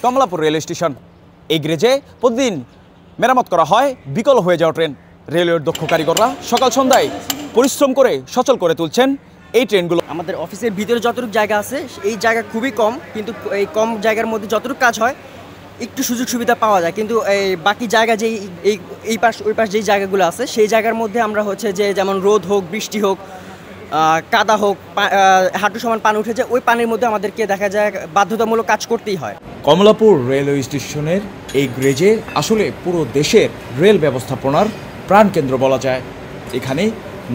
Kamalapur rail station. এই গ্রেজে প্রতিদিন মেরামত করা হয় বিকল হয়ে যাওয়া ট্রেন। রেলওয়ের দক্ষ কারিগররা সকাল সন্ধ্যায় পরিশ্রম করে সচল করে তুলছেন এই ট্রেনগুলো। আমাদের অফিসের ভিতরে যতটুকু জায়গা আছে এই জায়গা খুবই কম, কিন্তু এই কম জায়গার মধ্যে যতটুকু কাজ হয় একটু সুযোগ সুবিধা পাওয়া যায়। কিন্তু এই বাকি জায়গা যেই এই পাশ ওই পাশ যেই জায়গাগুলো আছে সেই জায়গার মধ্যে আমরা হচ্ছে যে যেমন রোদ হোক, বৃষ্টি হোক, কাদা হোক, হাঁটু সমান পানি উঠে যায়, ওই পানির মধ্যে আমাদেরকে দেখা যায় বাধ্যতামূলক কাজ করতেই হয়। কমলাপুর রেলওয়ে স্টেশনের এই গ্রেজে আসলে পুরো দেশের রেল ব্যবস্থাপনার প্রাণকেন্দ্র বলা যায়। এখানে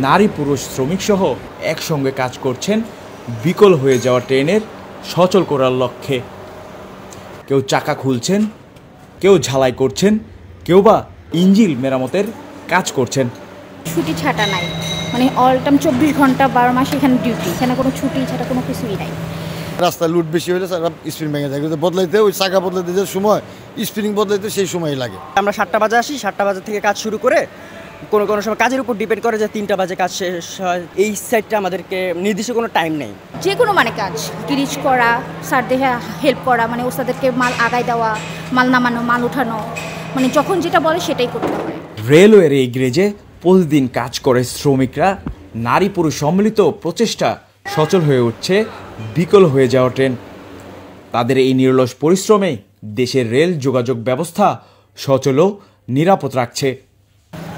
নারী পুরুষ শ্রমিক সহ একসঙ্গে কাজ করছেন বিকল হয়ে যাওয়া ট্রেনের সচল করার লক্ষ্যে। কেউ চাকা খুলছেন, কেউ ঝালাই করছেন, কেউ বা ইঞ্জিন মেরামতের কাজ করছেন। ছুটি ছাটা নাই, মানে অল টাইম 24 ঘন্টা 12 মাস এখানে ডিউটি, এখানে কোনো ছুটি ছাটা কোনো কিছুই নাই। রাস্তায় লুট বেশি হলে স্প্রিং ভেঙে যায়, বদলাইতে ওই চাকা বদলাইতে যে সময় স্প্রিং বদলাইতে সেই সময় লাগে। আমরা 7টা বাজে আসি, 7টা বাজে থেকে কাজ শুরু করে কোনো কোনো সময় কাজের উপর ডিপেন্ড করে যে 3টা বাজে কাজ শেষ হয়। এই সাইডটা আমাদেরকে নির্দিষ্ট কোনো টাইম নেই। যে কোনো মানে কাজ কিরিচ করা, স্যারদের হেল্প করা, মানে ওস্তাদেরকে মাল আগায় দেওয়া, মাল নামানো, মাল উঠানো, মানে যখন যেটা বলে সেটাই করতে হয়। রেলওয়ের এই গ্রেজে প্রতিদিন কাজ করে শ্রমিকরা। নারী পুরুষ সম্মিলিত প্রচেষ্টা সচল হয়ে উঠছে বিকল হয়ে যাওয়া ট্রেন। তাদের এই নিরলস পরিশ্রমে দেশের রেল যোগাযোগ ব্যবস্থা সচল ও নিরাপদ রাখছে।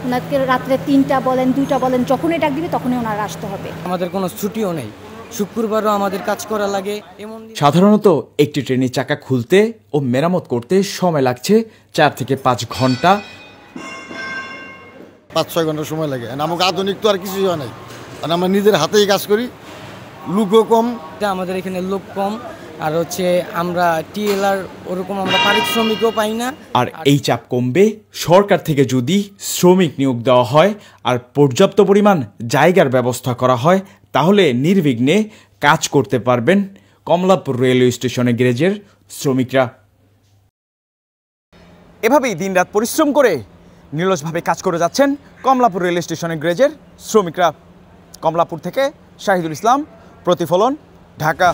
ওনাকে রাত্রে 3টা বলেন, 2টা বলেন, যখনই ডাক দিবে তখনই ওনারা আসতে হবে। আমাদের কোনো ছুটিও নেই, শুক্রবারও আমাদের কাজ করা লাগে। সাধারণত একটি ট্রেনের চাকা খুলতে ও মেরামত করতে সময় লাগছে 4 থেকে 5 ঘন্টা। 5-6 ঘন্টা সময় লাগে। আমাকে আধুনিক তো আর কিছুই হয় নাই, আর আমরা নিজের হাতেই কাজ করি, লোকও কম। আমাদের এখানে লোক কম, আর হচ্ছে আমরা টিএলআর ওরকম আমরা পারিশ্রমিকও পাই না। আর এই চাপ কমবে সরকার থেকে যদি শ্রমিক নিয়োগ দেওয়া হয় আর পর্যাপ্ত পরিমাণ জায়গার ব্যবস্থা করা হয়, তাহলে নির্বিঘ্নে কাজ করতে পারবেন কমলাপুর রেলওয়ে স্টেশনে গ্রেজের শ্রমিকরা। এভাবেই দিনরাত পরিশ্রম করে নিরলসভাবে কাজ করে যাচ্ছেন কমলাপুর রেল স্টেশনের গ্রেজের শ্রমিকরা। কমলাপুর থেকে শাহিদুল ইসলাম, প্রতিফলন, ঢাকা।